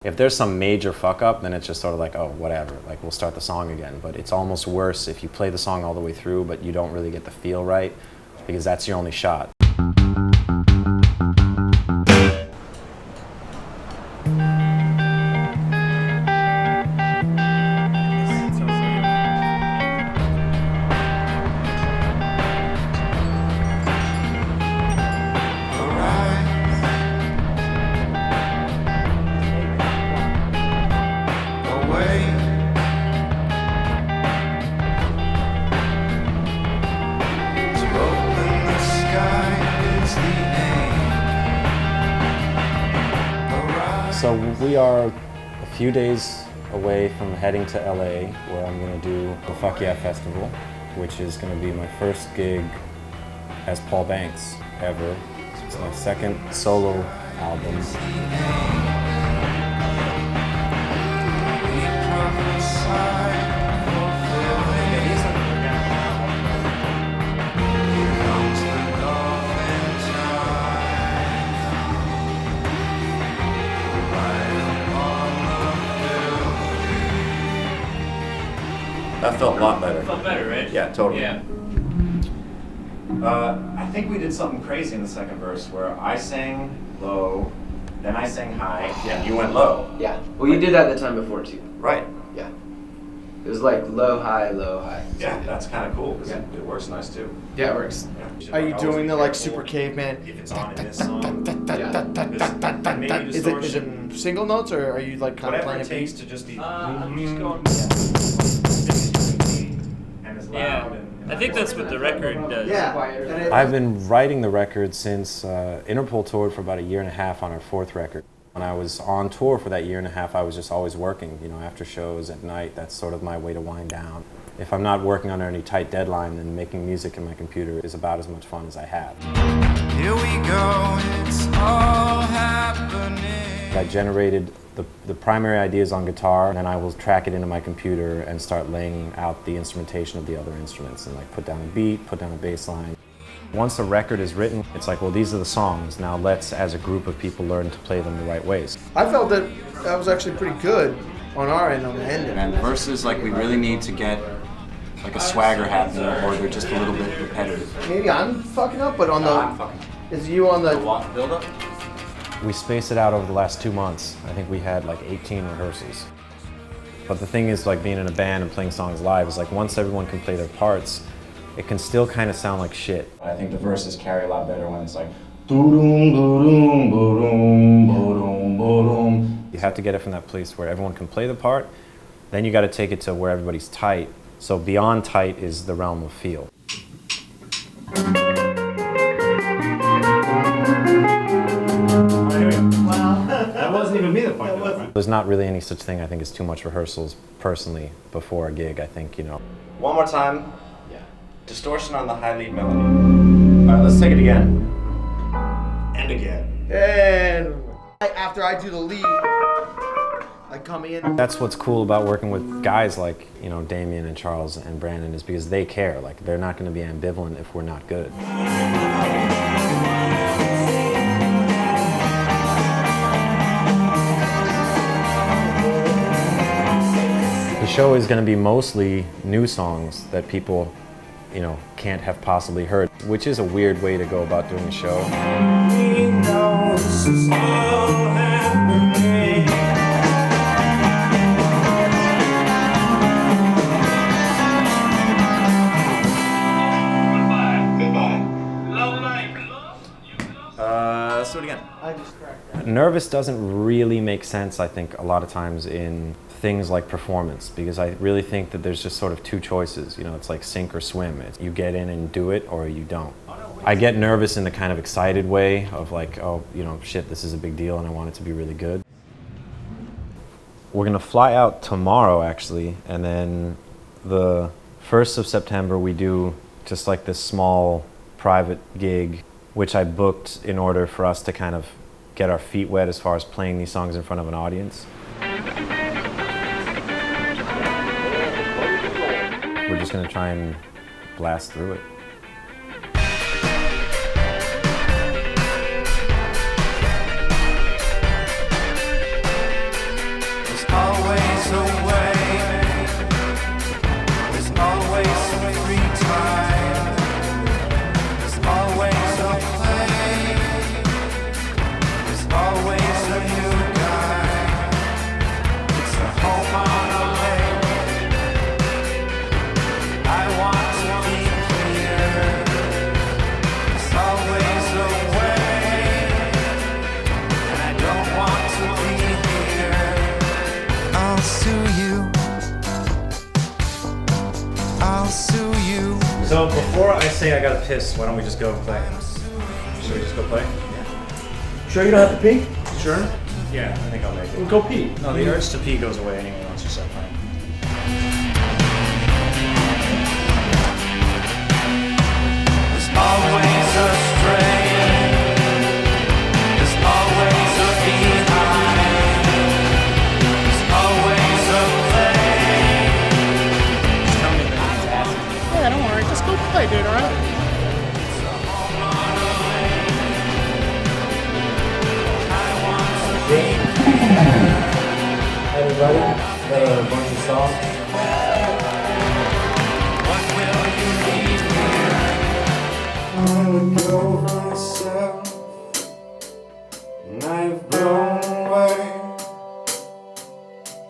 If there's some major fuck up, then it's just sort of like, oh, whatever, like we'll start the song again. But it's almost worse if you play the song all the way through, but you don't really get the feel right, because that's your only shot. So we are a few days away from heading to LA, where I'm going to do the Fuck Yeah Festival, which is going to be my first gig as Paul Banks ever. It's my second solo album. That felt a lot better. Felt better, right? Yeah, totally. Yeah. I think we did something crazy in the second verse where I sang low, then I sang high, and you went low. Yeah. Well, you did that the time before too. Right. Yeah. It was like low, high, low, high. Yeah, that's kind of cool because Yeah. it works nice too. Yeah, it works. Yeah. Are you doing the like super caveman? If it's on in this song, maybe Is distortion. it single notes or are you like kind of Whatever playing it a takes beat? to just be I'm just going. and as Yeah. loud and I think that's what the record does. Yeah. I've been writing the record since Interpol toured for about a year and a half on our fourth record. When I was on tour for that year and a half, I was just always working, you know, after shows at night. That's sort of my way to wind down. If I'm not working under any tight deadline, then making music in my computer is about as much fun as I have. Here we go, it's all happening. I generated the primary ideas on guitar, and then I will track it into my computer and start laying out the instrumentation of the other instruments and like put down a beat, put down a bass line. Once a record is written, it's like, well, these are the songs. Now let's, as a group of people, learn to play them the right ways. I felt that was actually pretty good on our end, on the ending. And verses, like, we really need to get like a swagger happening, or they're just a little bit repetitive. Maybe I'm fucking up, but on the... I'm fucking up. Is you on the... Build up? We spaced it out over the last 2 months. I think we had like 18 rehearsals. But the thing is, like, being in a band and playing songs live is like, once everyone can play their parts, it can still kind of sound like shit. I think the verses carry a lot better when it's like doo-doom, doo-doom, doo-doom, doo-doom, doo-doom. You have to get it from that place where everyone can play the part, then you got to take it to where everybody's tight. So beyond tight is the realm of feel. That wasn't even me that pointed out, right? There's not really any such thing, I think, as too much rehearsals personally before a gig. I think, you know. One more time. Yeah. Distortion on the high lead melody. All right, let's take it again. And again. And after I do the lead, I come in. That's what's cool about working with guys like, you know, Damien and Charles and Brandon, is because they care. Like, they're not going to be ambivalent if we're not good. The show is going to be mostly new songs that people, you know, can't have possibly heard, which is a weird way to go about doing a show. We know this is all happening. Let's do it again. I just cracked that. Nervous doesn't really make sense, I think, a lot of times in things like performance, because I really think that there's just sort of two choices. You know, it's like sink or swim. It's you get in and do it, or you don't. I get nervous in the kind of excited way of like, oh, you know, shit, this is a big deal and I want it to be really good. We're gonna fly out tomorrow, actually, and then the 1st of September we do just like this small private gig, which I booked in order for us to kind of get our feet wet as far as playing these songs in front of an audience. We're just gonna try and blast through it. So before I say I gotta piss, why don't we just go play? Should we just go play? Sure you don't have to pee? Sure. Yeah, I think I'll make it. Go pee. No, the urge to pee goes away anyway once you start playing. There's always a stray. There's always a behind. There's always a play. Yeah, don't worry. Just go play, dude, alright? Everybody, got a bunch of songs. What will you need here? I'm let go of myself, and I've blown away.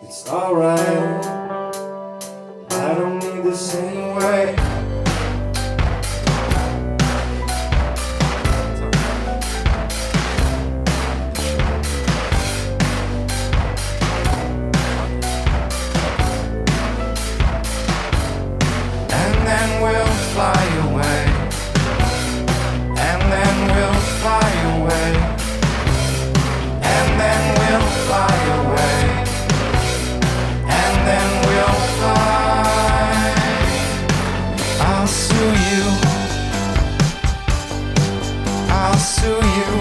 It's alright, I don't need this anyway. And then we'll fly away. And then we'll fly away. And then we'll fly away. And then we'll fly. I'll sue you. I'll sue you.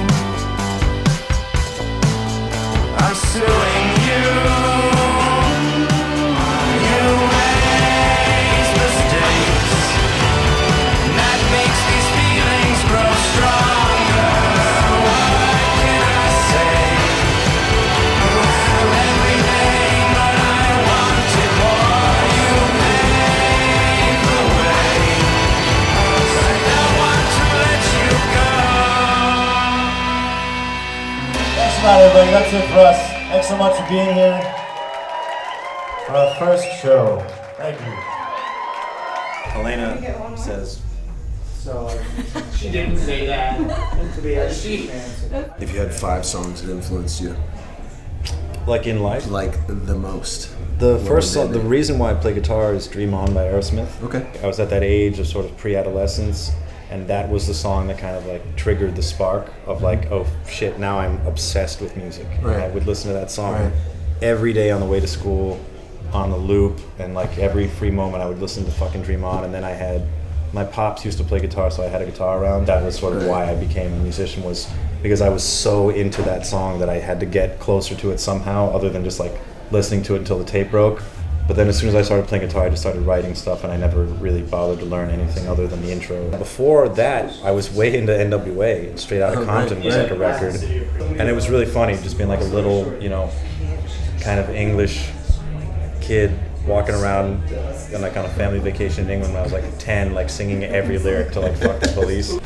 I'm suing you. You make mistakes. And that makes these feelings grow stronger. What can I say? You have everything, but I wanted more. You paved the way, but I don't want to let you go. Thanks a lot, everybody. That's it for us. Thanks so much for being here for our first show. Thank you. Elena says, She didn't say that. If you had 5 songs that influenced you, Like in life? like the most. The What first would song, they the be? reason why I play guitar is Dream On by Aerosmith. Okay. I was at that age of sort of pre-adolescence, and that was the song that kind of like triggered the spark of like, oh shit, now I'm obsessed with music. Right. And I would listen to that song Right. every day on the way to school, on the loop, and like every free moment I would listen to fucking Dream On. And then I had, my pops used to play guitar, so I had a guitar around. That was sort of Right. why I became a musician, was because I was so into that song that I had to get closer to it somehow, other than just like listening to it until the tape broke. But then as soon as I started playing guitar, I just started writing stuff, and I never really bothered to learn anything other than the intro. Before that, I was way into NWA. Straight Outta Oh, Compton right, was like a right. record. And it was really funny, just being like a little, you know, kind of English kid walking around on like on a family vacation in England when I was like 10, like singing every lyric to like Fuck the Police.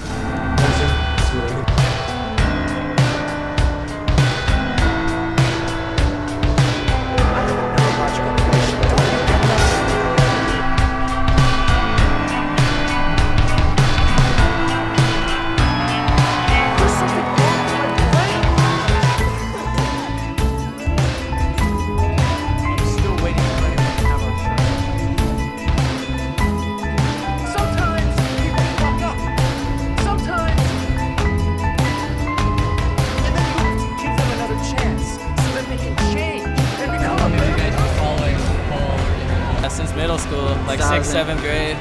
Since middle school, like 6th, 7th grade.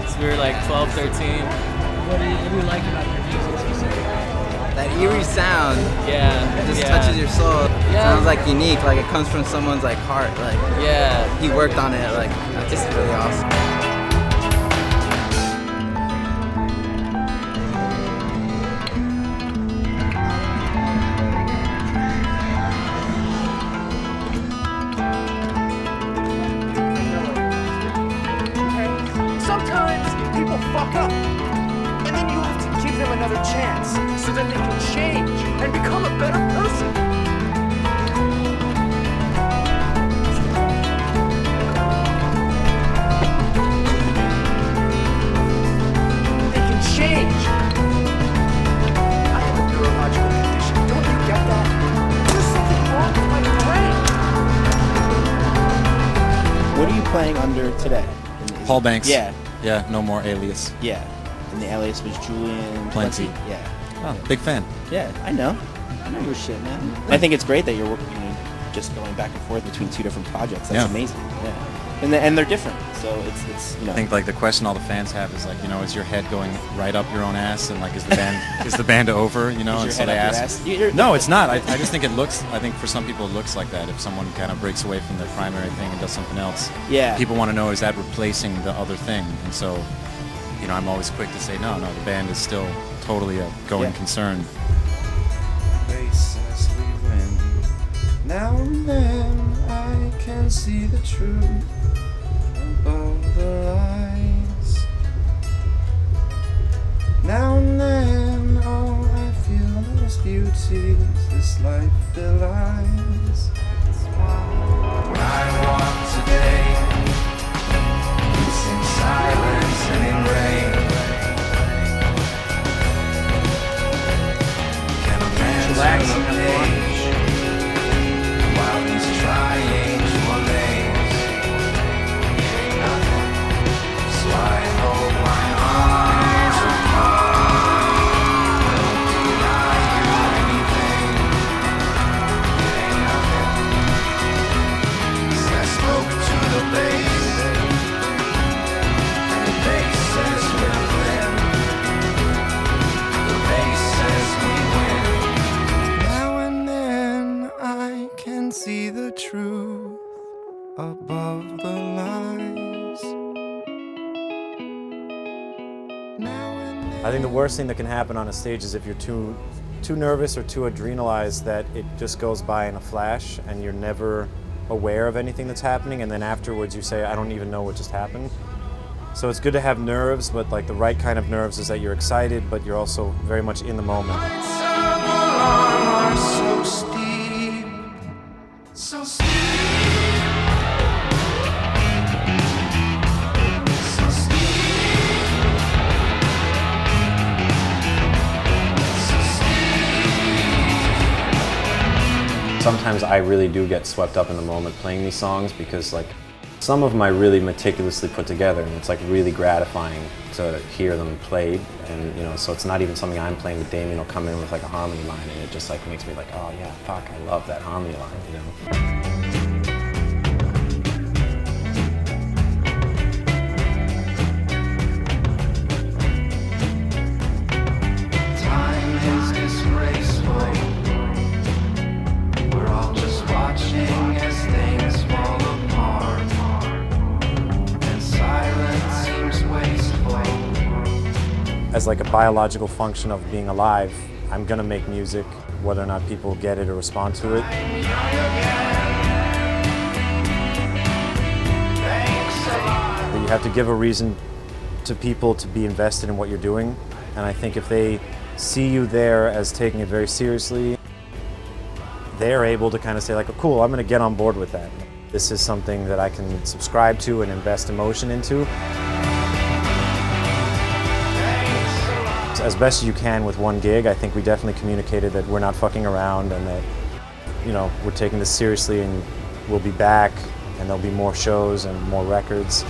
So we were like 12, 13. What do you like about their music specifically? That eerie sound. Yeah. It just yeah. touches your soul. Yeah. Sounds like unique, like it comes from someone's like heart. Like Yeah. he worked on it. Like that's just really awesome. Sometimes people fuck up, and then you have to give them another chance so that they can change and become a better person. They can change. I have a neurological condition. Don't you get that? There's something wrong with my brain. What are you playing under today? Paul Banks. Yeah. Yeah, no more alias. Yeah. And the alias was Julian. Plenty. Yeah. Oh, big fan. Yeah, I know your shit, man. I think it's great that you're working, just going back and forth between two different projects. That's amazing. Yeah. And they're different, so it's I think like the question all the fans have is like, is your head going right up your own ass, and like is the band over? Is And your so head they up your ask. ass? No, it's not. I just think it looks. I think for some people it looks like that. If someone kind of breaks away from their primary thing and does something else, Yeah. people want to know, is that replacing the other thing? And so, I'm always quick to say no. The band is still totally a going concern. Race as we win. Now and then I can see the truth above the lies. Now and then, oh, I feel those beauties this life belies. When I walk today, it's in silence and in rain. Can a man turn the page while he's trying to amaze? Ain't nothing, so I hold my arms apart. Don't deny you anything. Ain't nothing. So I spoke to the bass, and the bass says we're thin. The bass says we win. Now and then I can see the truth above the lies. I think the worst thing that can happen on a stage is if you're too nervous or too adrenalized that it just goes by in a flash and you're never aware of anything that's happening, and then afterwards you say, I don't even know what just happened. So it's good to have nerves, but like the right kind of nerves is that you're excited, but you're also very much in the moment. So steep, so steep. Sometimes I really do get swept up in the moment playing these songs because like some of them I really meticulously put together, and it's like really gratifying to hear them played, and so it's not even something I'm playing, but Damien will come in with like a harmony line and it just like makes me like, oh yeah, fuck, I love that harmony line, Time is disgraceful. We're all just watching as things fall apart, and silence seems wasteful. As like a biological function of being alive, I'm gonna make music, whether or not people get it or respond to it. But you have to give a reason to people to be invested in what you're doing, and I think if they see you there as taking it very seriously, they're able to kind of say like, oh, cool, I'm gonna get on board with that. This is something that I can subscribe to and invest emotion into. As best as you can with one gig, I think we definitely communicated that we're not fucking around and that, we're taking this seriously and we'll be back and there'll be more shows and more records.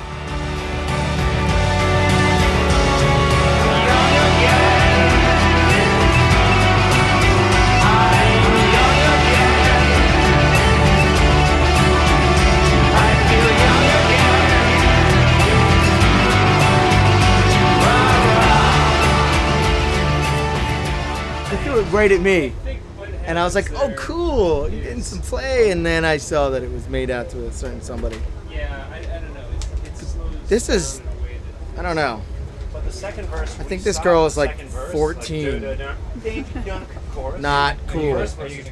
They threw it right at me. And I was like, oh, cool, you're getting some play. And then I saw that it was made out to a certain somebody. Yeah, I don't know. This is, I don't know. But the second verse, I think this girl is like 14. like, Not cool. Are you